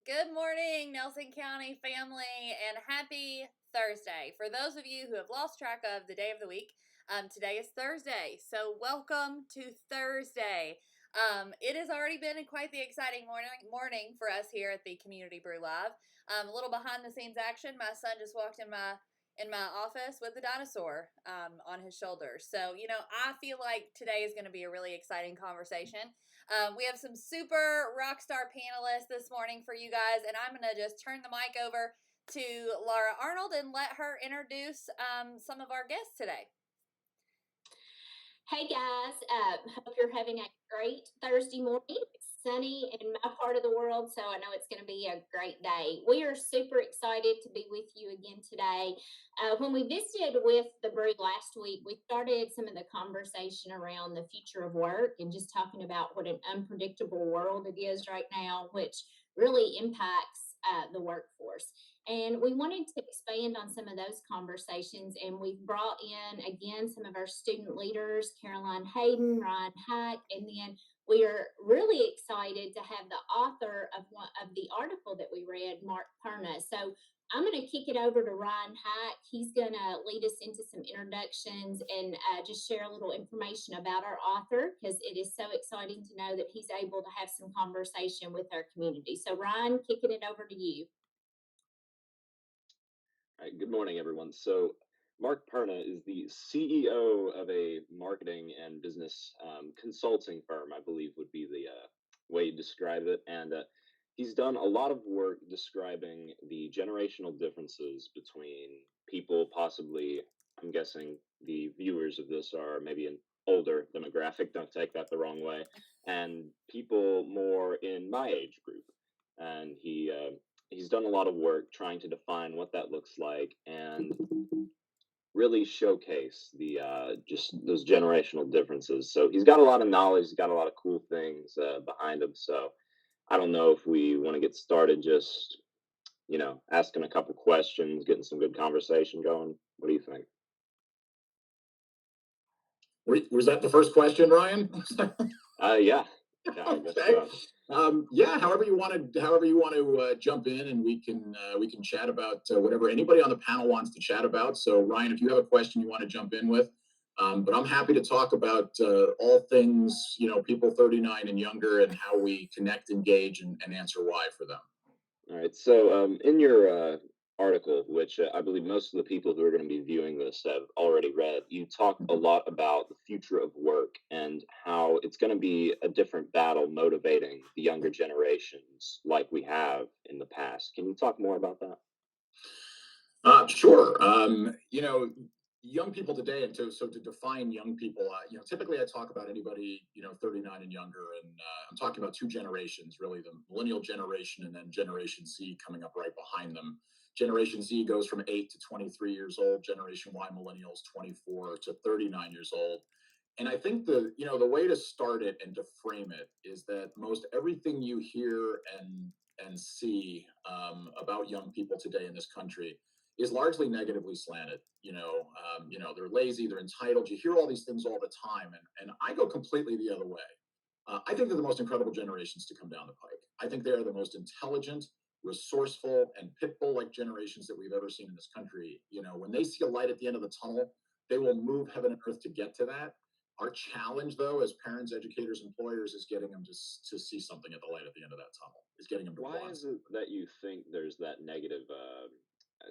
Good morning, Nelson County family, and happy Thursday. For those of you who have lost track of the day of the week, today is Thursday. So, welcome to Thursday. It has already been quite the exciting morning for us here at the Community Brew Live. A little behind the scenes action. My son just walked in my office with a dinosaur on his shoulder. So, I feel like today is going to be a really exciting conversation. We have some super rock star panelists this morning for you guys, and I'm going to just turn the mic over to Laura Arnold and let her introduce some of our guests today. Hey guys, hope you're having a great Thursday morning. It's sunny in my part of the world, so I know it's going to be a great day. We are super excited to be with you again today. When we visited with the Brew last week, we started some of the conversation around the future of work and just talking about what an unpredictable world it is right now, which really impacts the workforce. And we wanted to expand on some of those conversations. And we've brought in again some of our student leaders, Caroline Hayden, Ryan Hack, and then we are really excited to have the author of one of the article that we read, Mark Perna. So I'm going to kick it over to Ryan Hack. He's going to lead us into some introductions and just share a little information about our author because it is so exciting to know that he's able to have some conversation with our community. So, Ryan, kicking it over to you. All right, good morning, everyone. So, Mark Perna is the CEO of a marketing and business consulting firm, I believe would be the way you describe it. And he's done a lot of work describing the generational differences between people, possibly, I'm guessing the viewers of this are maybe an older demographic, don't take that the wrong way, and people more in my age group. And he's done a lot of work trying to define what that looks like and really showcase the just those generational differences. So he's got a lot of knowledge, he's got a lot of cool things behind him. So I don't know if we want to get started just asking a couple questions, getting some good conversation going. What do you think? Was that the first question, Ryan? Yeah, yeah, I guess Okay. so. Yeah. However you want to jump in, and we can chat about whatever anybody on the panel wants to chat about. So, Ryan, if you have a question you want to jump in with, but I'm happy to talk about all things people 39 and younger and how we connect, engage, and answer why for them. All right. So, in your article, which I believe most of the people who are going to be viewing this have already read, you talk a lot about the future of work and how it's going to be a different battle motivating the younger generations like we have in the past. Can you talk more about that? Sure. Young people today, and to define young people, typically I talk about anybody 39 and younger, and I'm talking about two generations, really, the millennial generation and then Generation Z coming up right behind them. Generation Z goes from 8 to 23 years old. Generation Y millennials 24 to 39 years old. And I think the way to start it and to frame it is that most everything you hear and see about young people today in this country is largely negatively slanted. They're lazy, they're entitled. You hear all these things all the time, and I go completely the other way. I think they're the most incredible generations to come down the pike. I think they are the most intelligent, resourceful, and pit bull-like generations that we've ever seen in this country. When they see a light at the end of the tunnel, they will move heaven and earth to get to that. Our challenge, though, as parents, educators, employers, is getting them to see something at the light at the end of that tunnel. Is getting them to Why want is it that you think there's that negative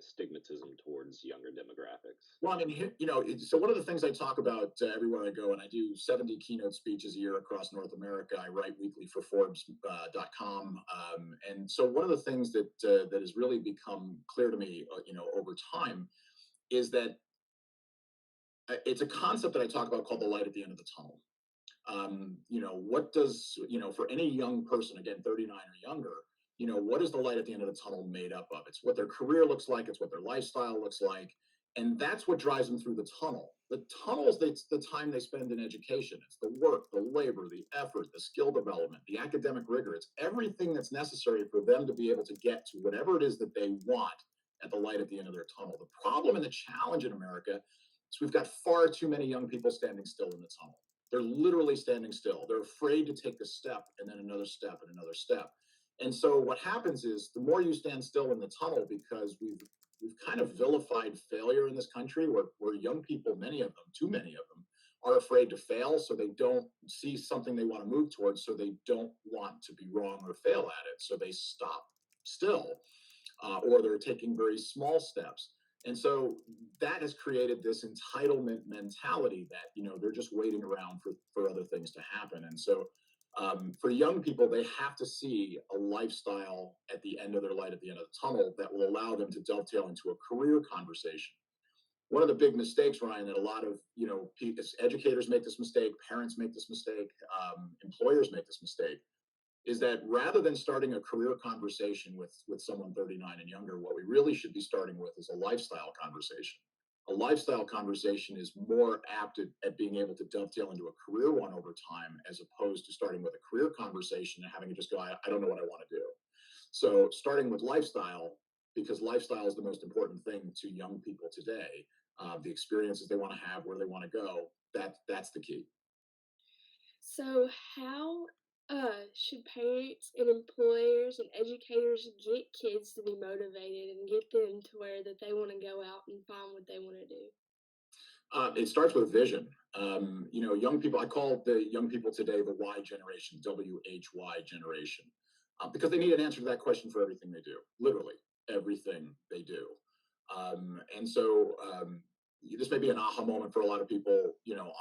stigmatism towards younger demographics? Well, I mean, so one of the things I talk about everywhere I go, and I do 70 keynote speeches a year across North America. I write weekly for Forbes.com, and so one of the things that has really become clear to me, over time, is that it's a concept that I talk about called the light at the end of the tunnel. What does for any young person, again, 39 or younger, what is the light at the end of the tunnel made up of? It's what their career looks like, it's what their lifestyle looks like, and that's what drives them through the tunnel. The tunnels, it's the time they spend in education, it's the work, the labor, the effort, the skill development, the academic rigor. It's everything that's necessary for them to be able to get to whatever it is that they want at the light at the end of their tunnel. The problem and the challenge in America is we've got far too many young people standing still in the tunnel. They're literally standing still. They're afraid to take a step and then another step and another step. And so what happens is the more you stand still in the tunnel, because we've kind of vilified failure in this country, where young people, many of them, too many of them, are afraid to fail, so they don't see something they want to move towards, so they don't want to be wrong or fail at it, so they stop still, or they're taking very small steps. And so that has created this entitlement mentality that, they're just waiting around for other things to happen. And so for young people, they have to see a lifestyle at the end of their light, at the end of the tunnel, that will allow them to dovetail into a career conversation. One of the big mistakes, Ryan, that a lot of educators make this mistake, parents make this mistake, employers make this mistake, is that rather than starting a career conversation with someone 39 and younger, what we really should be starting with is a lifestyle conversation. A lifestyle conversation is more apt at being able to dovetail into a career one over time, as opposed to starting with a career conversation and having to just go, I don't know what I want to do. So starting with lifestyle, because lifestyle is the most important thing to young people today. The experiences they want to have, where they want to go, that's the key. So, how should parents and employers and educators get kids to be motivated and get them to where that they want to go out and find what they want to do? It starts with vision. Young people, I call the young people today the Y generation, WHY generation, because they need an answer to that question for everything they do, literally everything they do. And so this may be an aha moment for a lot of people,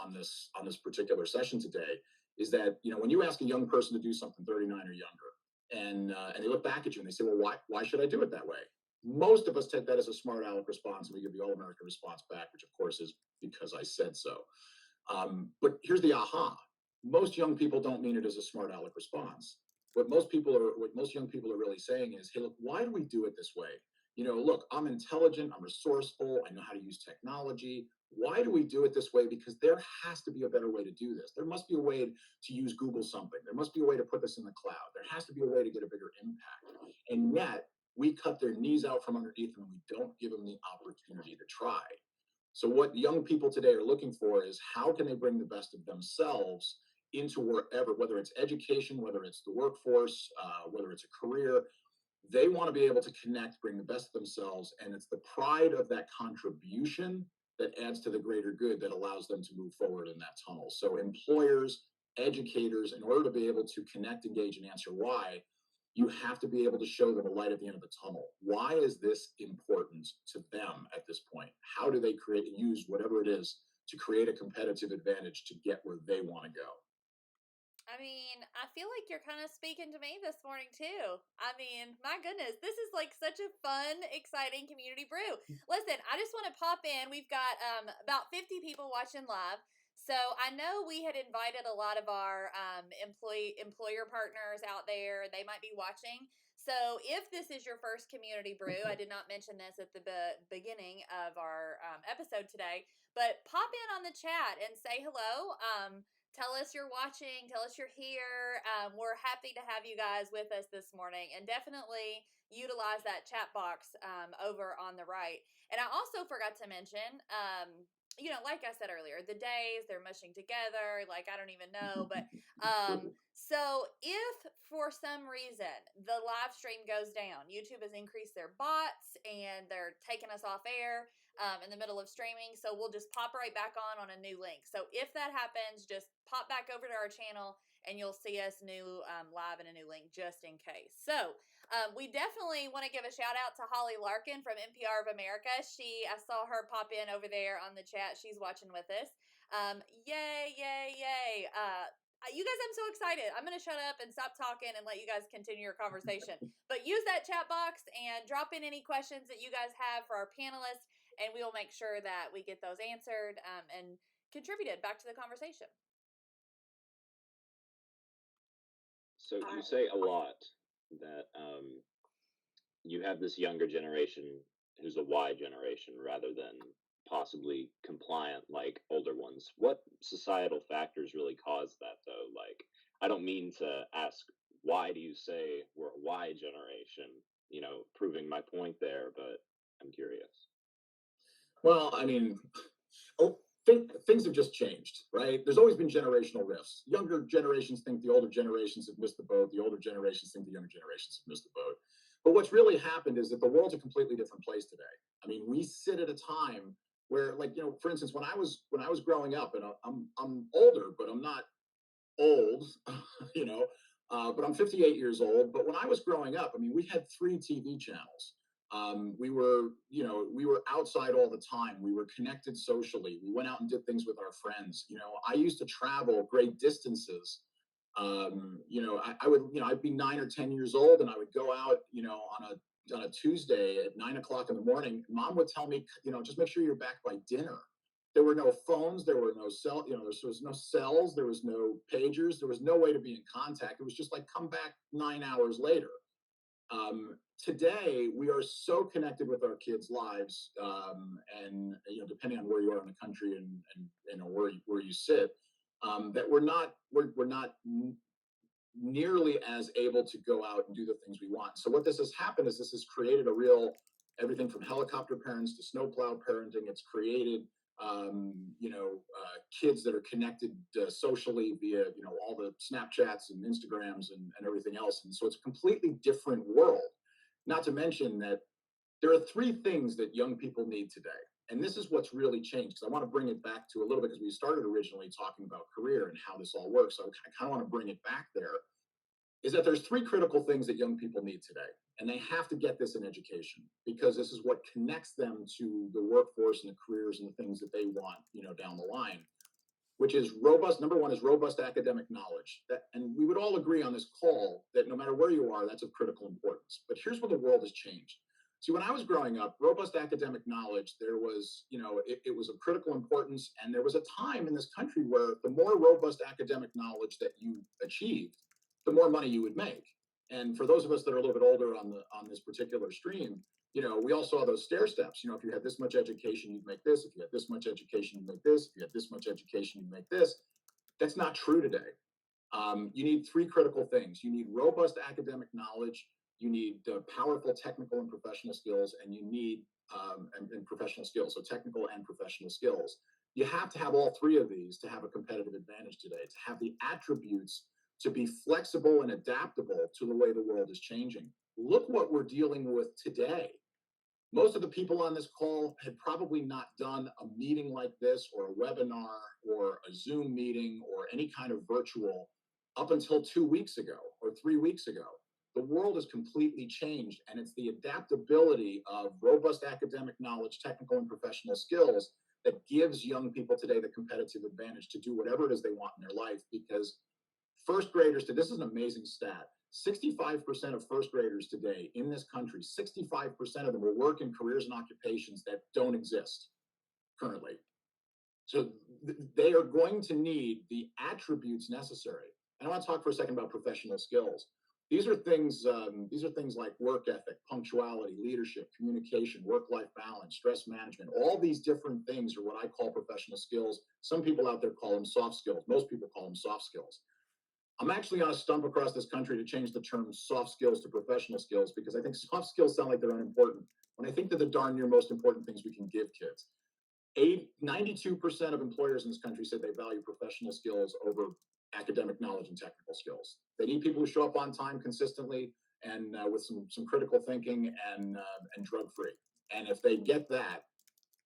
on this particular session today, is that, when you ask a young person to do something 39 or younger, and they look back at you and they say, well, why should I do it that way? Most of us take that as a smart aleck response, and we give the all American response back, which of course is because I said so. But here's the aha: most young people don't mean it as a smart aleck response. What most young people are really saying is, hey, look, why do we do it this way? Look, I'm intelligent, I'm resourceful, I know how to use technology. Why do we do it this way? Because there has to be a better way to do this. There must be a way to use Google something. There must be a way to put this in the cloud. There has to be a way to get a bigger impact. And yet, we cut their knees out from underneath them, and we don't give them the opportunity to try. So what young people today are looking for is, how can they bring the best of themselves into wherever, whether it's education, whether it's the workforce, whether it's a career. They want to be able to connect, bring the best of themselves, and it's the pride of that contribution that adds to the greater good that allows them to move forward in that tunnel. So employers, educators, in order to be able to connect, engage, and answer why, you have to be able to show them a light at the end of the tunnel. Why is this important to them at this point? How do they use whatever it is to create a competitive advantage to get where they want to go? I mean, I feel like you're kind of speaking to me this morning too. I mean, my goodness, this is like such a fun, exciting community brew. Listen, I just want to pop in. We've got about 50 people watching live. So I know we had invited a lot of our employer partners out there. They might be watching. So if this is your first community brew, I did not mention this at the beginning of our episode today, but pop in on the chat and say hello. Tell us you're watching. Tell us you're here. We're happy to have you guys with us this morning, and definitely utilize that chat box over on the right. And I also forgot to mention, like I said earlier, the days they're mushing together. Like I don't even know, but so if for some reason the live stream goes down, YouTube has increased their bots and they're taking us off air in the middle of streaming. So we'll just pop right back on a new link. So if that happens, just pop back over to our channel and you'll see us new live in a new link just in case. So we definitely want to give a shout out to Holly Larkin from NPR of America. I saw her pop in over there on the chat. She's watching with us. Yay, yay, yay. You guys, I'm so excited. I'm going to shut up and stop talking and let you guys continue your conversation. But use that chat box and drop in any questions that you guys have for our panelists, and we will make sure that we get those answered and contributed back to the conversation. So you say a lot that you have this younger generation who's a Y generation rather than possibly compliant like older ones. What societal factors really cause that, though? Like, I don't mean to ask, why do you say we're a Y generation, proving my point there, but I'm curious. Well, I mean, things have just changed, right? There's always been generational rifts. Younger generations think the older generations have missed the boat. The older generations think the younger generations have missed the boat. But what's really happened is that the world's a completely different place today. I mean, we sit at a time where, like, for instance, when I was growing up, and I'm older, but I'm not old, you know, but I'm 58 years old. But when I was growing up, I mean, we had 3 TV channels. We were outside all the time. We were connected socially. We went out and did things with our friends. I used to travel great distances. I would, I'd be 9 or 10 years old, and I would go out, on a Tuesday at 9 o'clock in the morning. Mom would tell me, just make sure you're back by dinner. There were no phones. There were no there was no cells. There was no pagers. There was no way to be in contact. It was just like, come back 9 hours later. Today, we are so connected with our kids' lives, and depending on where you are in the country and where you sit, that we're not nearly as able to go out and do the things we want. So what this has happened is this has created a real everything from helicopter parents to snowplow parenting. It's created kids that are connected socially via all the Snapchats and Instagrams and everything else. And so it's a completely different world. Not to mention that there are 3 things that young people need today. And this is what's really changed, because I want to bring it back to a little bit, because we started originally talking about career and how this all works. So I kind of want to bring it back there, is that there's 3 critical things that young people need today. And they have to get this in education, because this is what connects them to the workforce and the careers and the things that they want, down the line, which is robust. Number 1 is robust academic knowledge. And we would all agree on this call that no matter where you are, that's of critical importance. But here's where the world has changed. See, when I was growing up, robust academic knowledge, there was, it was of critical importance. And there was a time in this country where the more robust academic knowledge that you achieved, the more money you would make. And for those of us that are a little bit older on this particular stream, we all saw those stair steps. If you had this much education, you'd make this. If you had this much education, you'd make this. If you had this much education, you'd make this. That's not true today. You need 3 critical things. You need robust academic knowledge. You need powerful technical and professional skills, and you need and professional skills. So technical and professional skills. You have to have all 3 of these to have a competitive advantage today, to have the attributes to be flexible and adaptable to the way the world is changing. Look what we're dealing with today. Most of the people on this call had probably not done a meeting like this, or a webinar, or a Zoom meeting, or any kind of virtual up until 2 weeks ago or 3 weeks ago. The world has completely changed, and it's the adaptability of robust academic knowledge, technical and professional skills that gives young people today the competitive advantage to do whatever it is they want in their life. Because first graders, this is an amazing stat, 65% of first graders today in this country, 65% of them will work in careers and occupations that don't exist currently. So they are going to need the attributes necessary. And I want to talk for a second about professional skills. These are things like work ethic, punctuality, leadership, communication, work-life balance, stress management. All these different things are what I call professional skills. Some people out there call them soft skills. Most people call them soft skills. I'm actually on a stump across this country to change the term soft skills to professional skills, because I think soft skills sound like they're unimportant, when I think they're the darn near most important things we can give kids. 92% of employers in this country said they value professional skills over academic knowledge and technical skills. They need people who show up on time consistently and with some critical thinking and drug-free. And if they get that,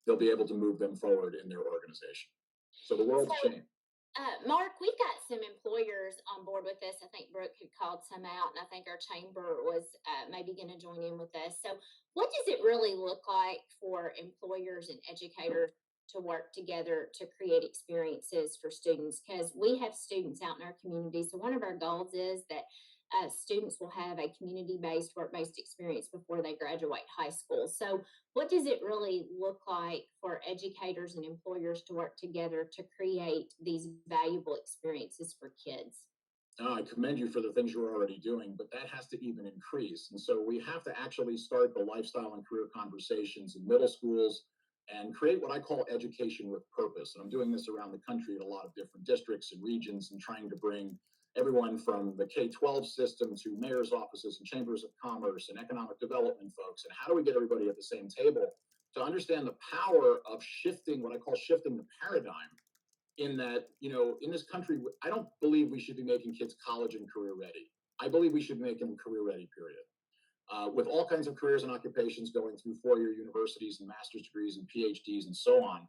they'll be able to move them forward in their organization. So the world's changed. Mark, we've got some employers on board with this. I think Brooke had called some out, and I think our chamber was maybe going to join in with us. So what does it really look like for employers and educators to work together to create experiences for students? Because we have students out in our community. So one of our goals is that students will have a community-based, work-based experience before they graduate high school. So what does it really look like for educators and employers to work together to create these valuable experiences for kids? I commend you for the things you're already doing, but that has to even increase. And so we have to actually start the lifestyle and career conversations in middle schools and create what I call education with purpose. And I'm doing this around the country in a lot of different districts and regions, and trying to bring everyone from the K-12 system to mayor's offices and chambers of commerce and economic development folks. And how do we get everybody at the same table to understand the power of shifting, what I call shifting the paradigm, in that, in this country, I don't believe we should be making kids college and career ready. I believe we should make them career ready, period. With all kinds of careers and occupations going through four-year universities and master's degrees and PhDs and so on.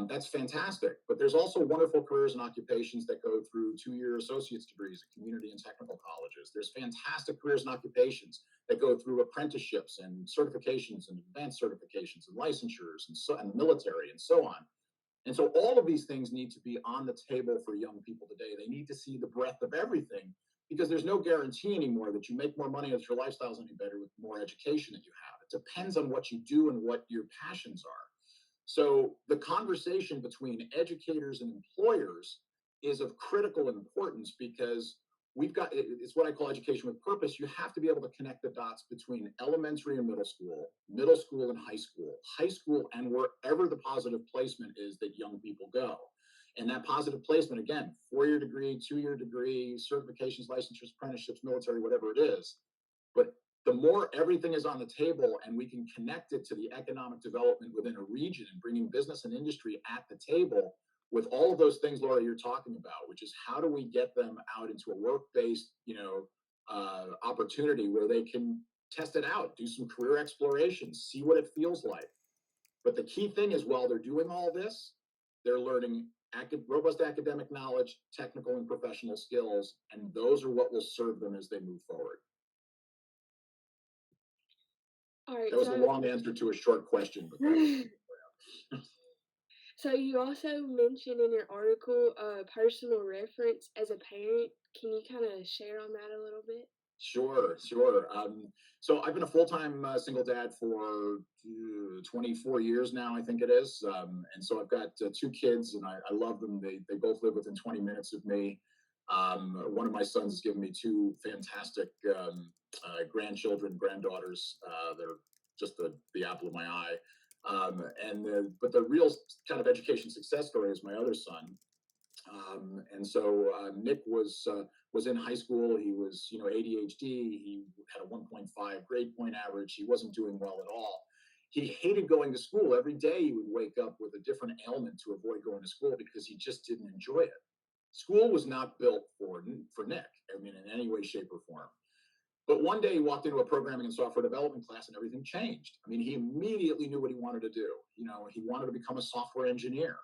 That's fantastic. But there's also wonderful careers and occupations that go through two-year associate's degrees at community and technical colleges. There's fantastic careers and occupations that go through apprenticeships and certifications and advanced certifications and licensures and military and so on. And so all of these things need to be on the table for young people today. They need to see the breadth of everything, because there's no guarantee anymore that you make more money if your lifestyle's any better with more education that you have. It depends on what you do and what your passions are. So the conversation between educators and employers is of critical importance, because it's what I call education with purpose. You have to be able to connect the dots between elementary and middle school and high school, and wherever the positive placement is that young people go. And that positive placement, again, four-year degree, two-year degree, certifications, licensures, apprenticeships, military, whatever it is. But the more everything is on the table and we can connect it to the economic development within a region and bringing business and industry at the table with all of those things, Laura, you're talking about, which is how do we get them out into a work-based, opportunity where they can test it out, do some career exploration, see what it feels like. But the key thing is, while they're doing all this, they're learning robust academic knowledge, technical and professional skills, and those are what will serve them as they move forward. All right, that was a long answer to a short question. But so you also mentioned in your article personal reference as a parent. Can you kind of share on that a little bit? Sure. So I've been a full-time single dad for 24 years now, I think it is. And so I've got two kids, and I love them. They both live within 20 minutes of me. One of my sons has given me two fantastic granddaughters. They're just the apple of my eye. But the real kind of education success story is my other son. And so Nick was in high school. He was, ADHD. He had a 1.5 grade point average. He wasn't doing well at all. He hated going to school. Every day he would wake up with a different ailment to avoid going to school because he just didn't enjoy it. School was not built for Nick, in any way, shape, or form. But one day he walked into a programming and software development class and everything changed. He immediately knew what he wanted to do. He wanted to become a software engineer.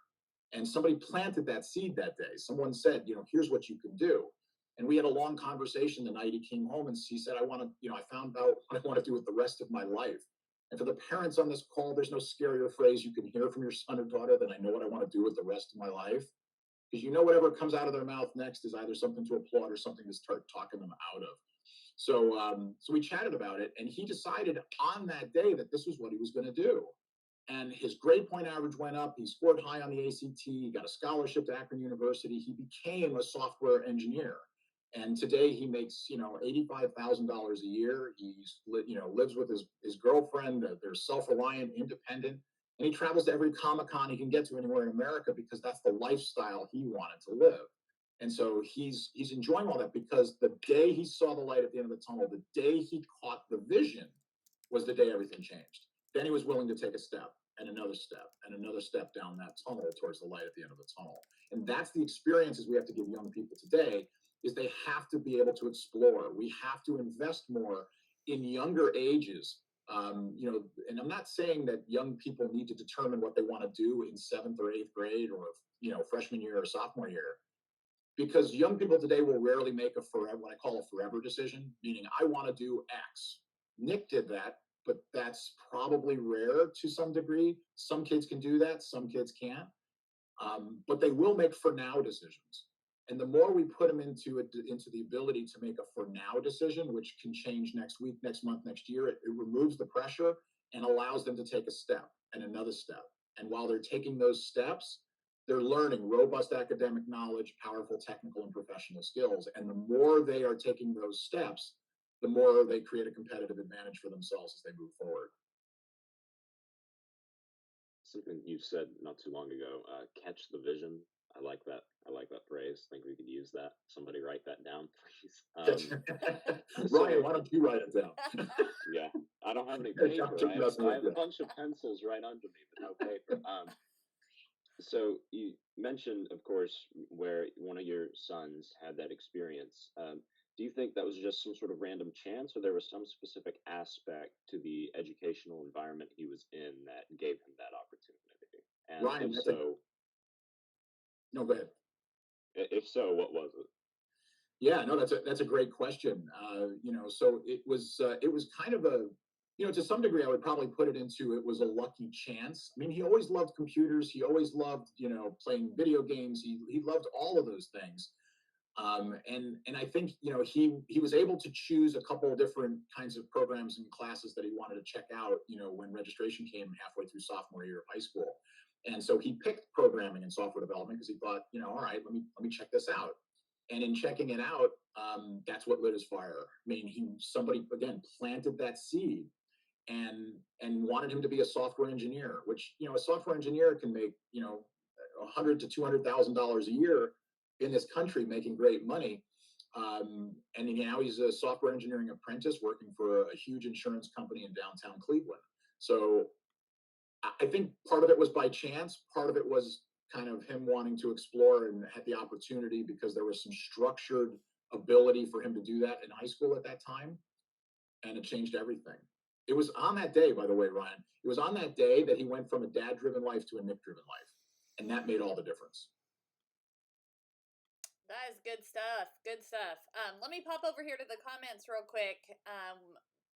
And somebody planted that seed that day. Someone said, here's what you can do. And we had a long conversation the night he came home, and he said, I found out what I want to do with the rest of my life. And for the parents on this call, there's no scarier phrase you can hear from your son or daughter than I know what I want to do with the rest of my life. Because whatever comes out of their mouth next is either something to applaud or something to start talking them out of. So we chatted about it, and he decided on that day that this was what he was going to do. And his grade point average went up. He scored high on the ACT. He got a scholarship to Akron University. He became a software engineer. And today he makes, $85,000 a year. He's, lives with his girlfriend. They're self-reliant, independent. And he travels to every Comic-Con he can get to anywhere in America because that's the lifestyle he wanted to live. And so he's enjoying all that because the day he saw the light at the end of the tunnel, the day he caught the vision was the day everything changed. Then he was willing to take a step and another step and another step down that tunnel towards the light at the end of the tunnel. And that's the experiences we have to give young people today, is they have to be able to explore. We have to invest more in younger ages. And I'm not saying that young people need to determine what they want to do in 7th or 8th grade or, freshman year or sophomore year. Because young people today will rarely make what I call a forever decision, meaning I want to do X. Nick did that, but that's probably rare to some degree. Some kids can do that, some kids can't. But they will make for now decisions. And the more we put them into the ability to make a for now decision, which can change next week, next month, next year, it removes the pressure and allows them to take a step and another step. And while they're taking those steps, they're learning robust academic knowledge, powerful technical and professional skills. And the more they are taking those steps, the more they create a competitive advantage for themselves as they move forward. Something you said not too long ago, catch the vision. I like that phrase. I think we could use that. Somebody write that down, please. Ryan, why don't you write it down? Yeah, I don't have any I'm paper. just messing I with have you. a bunch of pencils right under me, but no paper. So you mentioned, of course, where one of your sons had that experience. Do you think that was just some sort of random chance, or there was some specific aspect to the educational environment he was in that gave him that opportunity? And Ryan, if so, no, go ahead. if so, what was it? Yeah, no, that's a great question. So it was kind of a, to some degree, I would probably put it into it was a lucky chance. I mean, he always loved computers. He always loved, playing video games. He loved all of those things. And I think he was able to choose a couple of different kinds of programs and classes that he wanted to check out. When registration came halfway through sophomore year of high school, and so he picked programming and software development because he thought, all right, let me check this out. And in checking it out, that's what lit his fire. I mean, somebody again planted that seed and wanted him to be a software engineer, which a software engineer can make $100 to $200,000 a year in this country, making great money. And now he's a software engineering apprentice working for a huge insurance company in downtown Cleveland. So I think part of it was by chance. Part of it was kind of him wanting to explore and had the opportunity because there was some structured ability for him to do that in high school at that time. And it changed everything. It was on that day, by the way, Ryan, it was on that day that he went from a dad-driven life to a Nick-driven life. And that made all the difference. That is good stuff. Good stuff. Let me pop over here to the comments real quick.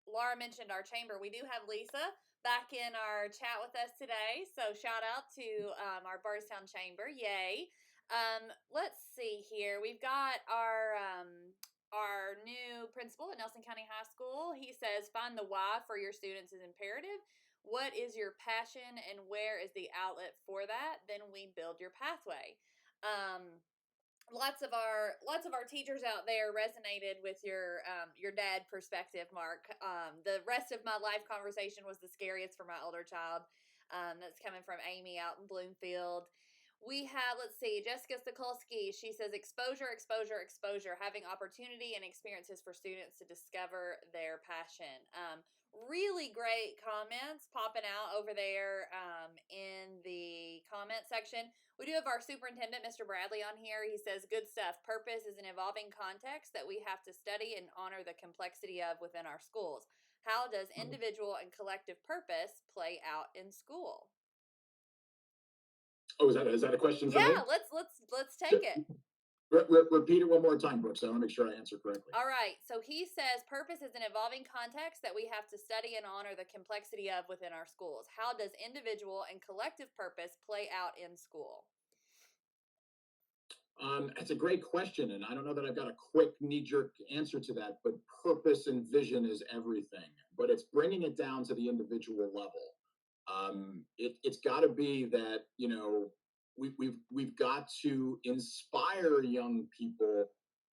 Laura mentioned our chamber. We do have Lisa back in our chat with us today. So shout out to our Bardstown chamber. Yay. Let's see here. We've got our new principal at Nelson County High School. He says, find the why for your students is imperative. What is your passion and where is the outlet for that? Then we build your pathway. Lots of our teachers out there resonated with your dad perspective, Mark. The rest of my life conversation was the scariest for my older child. That's coming from Amy out in Bloomfield. We have, let's see, Jessica Sokolsky. She says exposure, exposure, exposure, having opportunity and experiences for students to discover their passion. Really great comments popping out over there in the comment section. We do have our superintendent, Mr. Bradley, on here. He says, good stuff. Purpose is an evolving context that we have to study and honor the complexity of within our schools. How does individual and collective purpose play out in school? Oh, is that a question for me? Yeah, let's take it. Repeat it one more time, Brooks. I want to make sure I answer correctly. All right. So he says purpose is an evolving context that we have to study and honor the complexity of within our schools. How does individual and collective purpose play out in school? That's a great question, and I don't know that I've got a quick knee-jerk answer to that, but purpose and vision is everything. But it's bringing it down to the individual level. It's got to be that we've got to inspire young people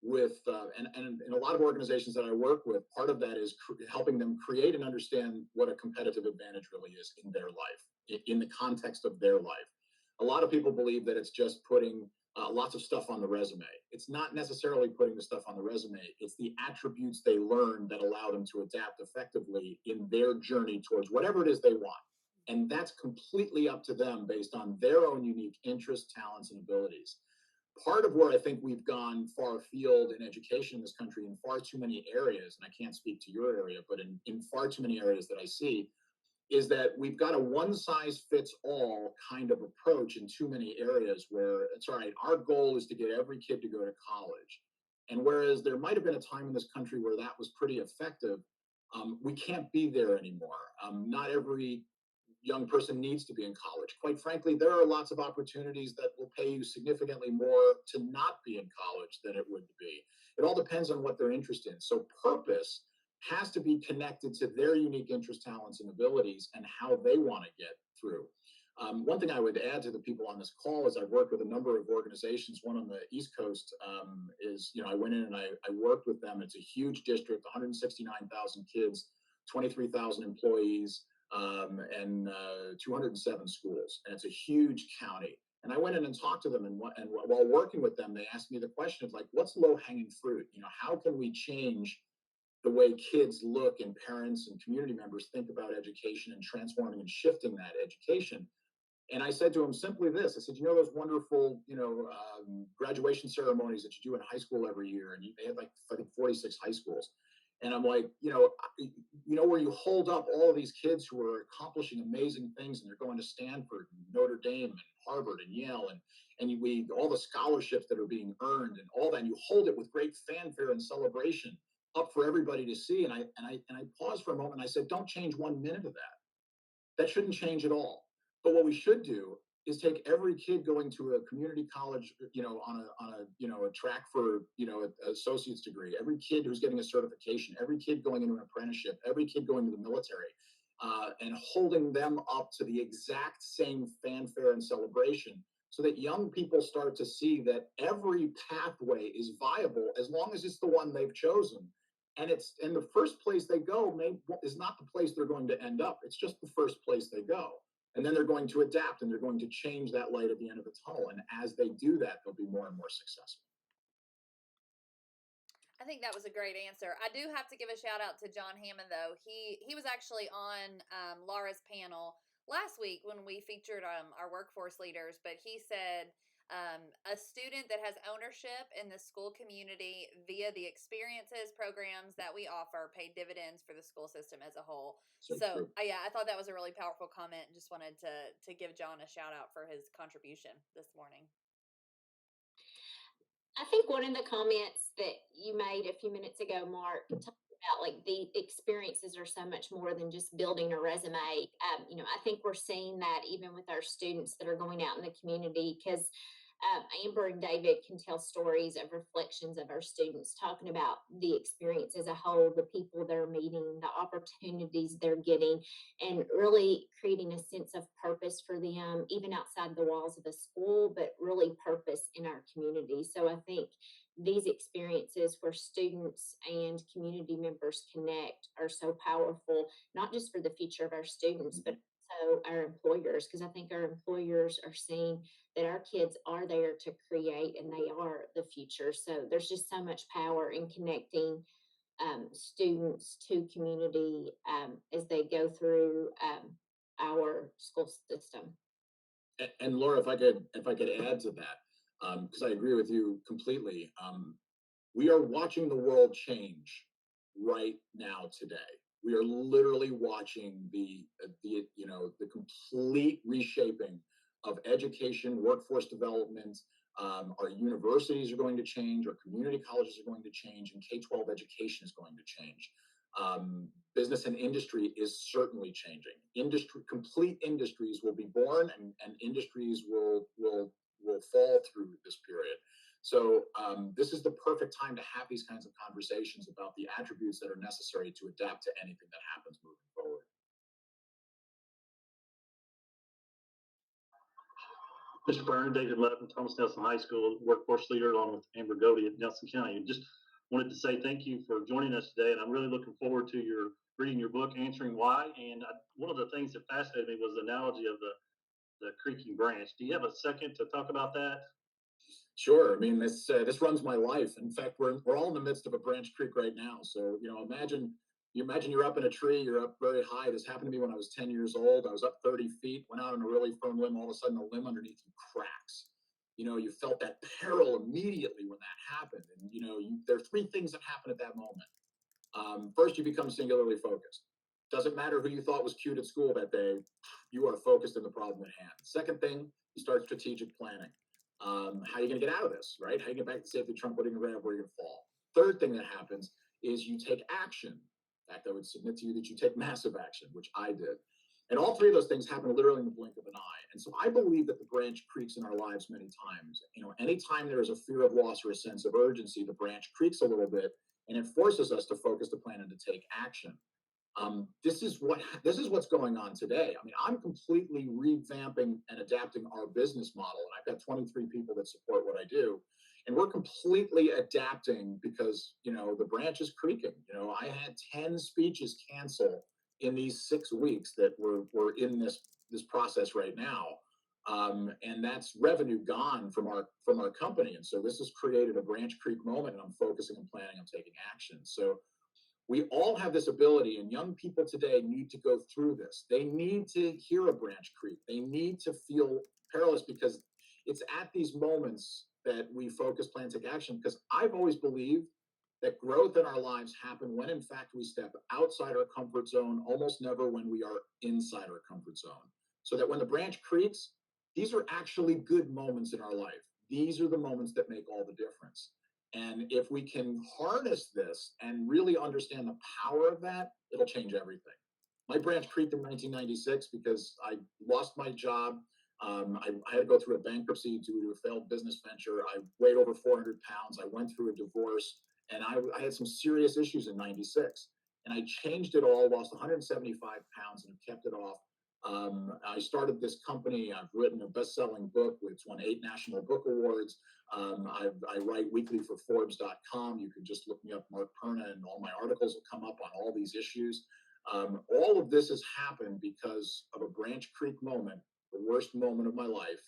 with and in a lot of organizations that I work with, part of that is helping them create and understand what a competitive advantage really is in their life, in the context of their life. A lot of people believe that it's just putting lots of stuff on the resume. It's not necessarily putting the stuff on the resume. It's the attributes they learn that allow them to adapt effectively in their journey towards whatever it is they want. And that's completely up to them based on their own unique interests, talents, and abilities. Part of where I think we've gone far afield in education in this country in far too many areas, and I can't speak to your area, but in far too many areas that I see, is that we've got a one-size-fits-all kind of approach in too many areas where it's all right, our goal is to get every kid to go to college. And whereas there might have been a time in this country where that was pretty effective, we can't be there anymore. Not every young person needs to be in college. Quite frankly, there are lots of opportunities that will pay you significantly more to not be in college than it would be. It all depends on what they're interested in. So purpose has to be connected to their unique interests, talents, and abilities and how they want to get through. One thing I would add to the people on this call is I've worked with a number of organizations. One on the East Coast is, I went in and I worked with them. It's a huge district, 169,000 kids, 23,000 employees, and 207 schools. And it's a huge county. And I went in and talked to them, and while working with them, they asked me the question of like, what's low hanging fruit? How can we change the way kids look and parents and community members think about education and transforming and shifting that education? And I said to him simply this: I said, those wonderful, graduation ceremonies that you do in high school every year, and they had like I think 46 high schools. And I'm like, where you hold up all of these kids who are accomplishing amazing things, and they're going to Stanford, and Notre Dame, and Harvard, and Yale, and all the scholarships that are being earned, and all that. And you hold it with great fanfare and celebration up for everybody to see. And I paused for a moment. And I said, don't change 1 minute of that. That shouldn't change at all. But what we should do is take every kid going to a community college, on a track for, an associate's degree, every kid who's getting a certification, every kid going into an apprenticeship, every kid going to the military, and holding them up to the exact same fanfare and celebration, so that young people start to see that every pathway is viable as long as it's the one they've chosen. And the first place they go is not the place they're going to end up. It's just the first place they go. And then they're going to adapt, and they're going to change that light at the end of the tunnel. And as they do that, they'll be more and more successful. I think that was a great answer. I do have to give a shout out to John Hammond, though. He was actually on Laura's panel last week when we featured our workforce leaders, but he said a student that has ownership in the school community via the experiences programs that we offer pay dividends for the school system as a whole. So yeah, I thought that was a really powerful comment, and just wanted to give John a shout out for his contribution this morning. I think one of the comments that you made a few minutes ago, Mark, talked about like the experiences are so much more than just building a resume. I think we're seeing that even with our students that are going out in the community, because Amber and David can tell stories of reflections of our students talking about the experience as a whole, the people they're meeting, the opportunities they're getting, and really creating a sense of purpose for them, even outside the walls of the school, but really purpose in our community. So I think these experiences where students and community members connect are so powerful, not just for the future of our students, but also our employers, because I think our employers are seeing that our kids are there to create and they are the future. So there's just so much power in connecting students to community as they go through our school system. And Laura, if I could add to that, because I agree with you completely. We are watching the world change right now today. We are literally watching the complete reshaping of education, workforce development. Our universities are going to change, our community colleges are going to change, and K-12 education is going to change. Business and industry is certainly changing. Complete industries will be born, and industries will fall through this period. So this is the perfect time to have these kinds of conversations about the attributes that are necessary to adapt to anything that happens moving forward. Mr. Byrne, David Love from Thomas Nelson High School, workforce leader, along with Amber Godey at Nelson County. And just wanted to say thank you for joining us today. And I'm really looking forward to your reading your book, Answering Why. And one of the things that fascinated me was the analogy of the creaking branch. Do you have a second to talk about that? Sure. I mean, this runs my life. In fact, we're all in the midst of a branch creek right now. So imagine you're up in a tree, you're up very high. This happened to me when I was 10 years old. I was up 30 feet, went out on a really firm limb. All of a sudden, the limb underneath you cracks. You felt that peril immediately when that happened. And there are three things that happen at that moment. First, you become singularly focused. Doesn't matter who you thought was cute at school that day. You are focused on the problem at hand. Second thing, you start strategic planning. How are you going to get out of this, right? How do you get back to safety trunk? What are you going to grab? Where are you going to fall? Third thing that happens is you take action. In fact, I would submit to you that you take massive action, which I did. And all three of those things happen literally in the blink of an eye. And so I believe that the branch creaks in our lives many times. Anytime there is a fear of loss or a sense of urgency, the branch creaks a little bit, and it forces us to focus, to plan, and to take action. This is what's going on today. I mean, I'm completely revamping and adapting our business model, and I've got 23 people that support what I do, and we're completely adapting because the branch is creaking. I had 10 speeches cancel in these 6 weeks that we're in this process right now. And that's revenue gone from our company. And so this has created a Branch Creek moment, and I'm focusing and planning on taking action. So we all have this ability, and young people today need to go through this. They need to hear a Branch Creek. They need to feel perilous, because it's at these moments that we focus, plan, take action. Because I've always believed that growth in our lives happen when, in fact, we step outside our comfort zone, almost never when we are inside our comfort zone. So that when the branch creaks, these are actually good moments in our life. These are the moments that make all the difference. And if we can harness this and really understand the power of that, it'll change everything. My branch creaked in 1996 because I lost my job. I had to go through a bankruptcy due to a failed business venture. I weighed over 400 pounds. I went through a divorce, and I had some serious issues in 96. And I changed it all, lost 175 pounds, and have kept it off. I started this company. I've written a best-selling book. It's won 8 national book awards. I write weekly for Forbes.com. You can just look me up, Mark Perna, and all my articles will come up on all these issues. All of this has happened because of a Branch Creek moment, the worst moment of my life,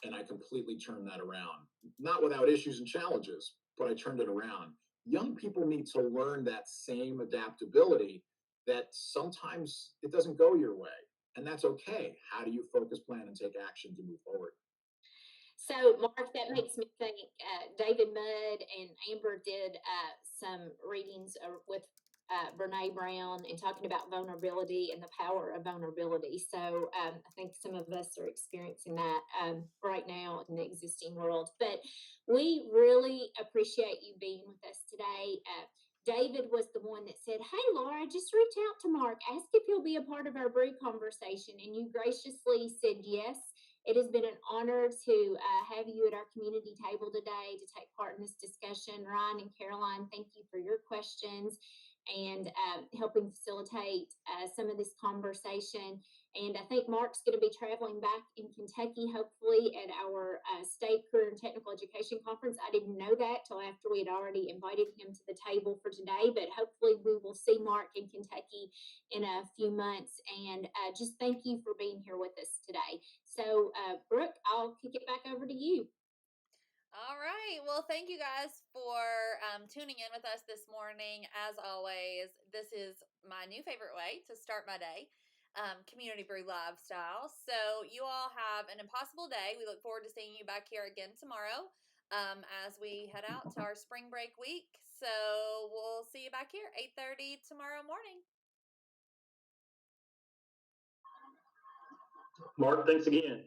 and I completely turned that around. Not without issues and challenges, but I turned it around. Young people need to learn that same adaptability, that sometimes it doesn't go your way, and that's okay. How do you focus, plan, and take action to move forward? So, Mark, that makes me think David Mudd and Amber did some readings with Brene Brown and talking about vulnerability and the power of vulnerability. So, I think some of us are experiencing that right now in the existing world. But we really appreciate you being with us today. David was the one that said, "Hey, Laura, just reach out to Mark, ask if he'll be a part of our brew conversation." And you graciously said yes. It has been an honor to have you at our community table today to take part in this discussion. Ryan and Caroline, thank you for your questions and helping facilitate some of this conversation. And I think Mark's going to be traveling back in Kentucky, hopefully, at our State Career and Technical Education Conference. I didn't know that till after we had already invited him to the table for today, but hopefully we will see Mark in Kentucky in a few months. And just thank you for being here with us today. So, Brooke, I'll kick it back over to you. All right. Well, thank you guys for tuning in with us this morning. As always, this is my new favorite way to start my day, Community Brew Live style. So you all have an impossible day. We look forward to seeing you back here again tomorrow as we head out to our spring break week. So we'll see you back here 8:30 tomorrow morning. Mark, thanks again.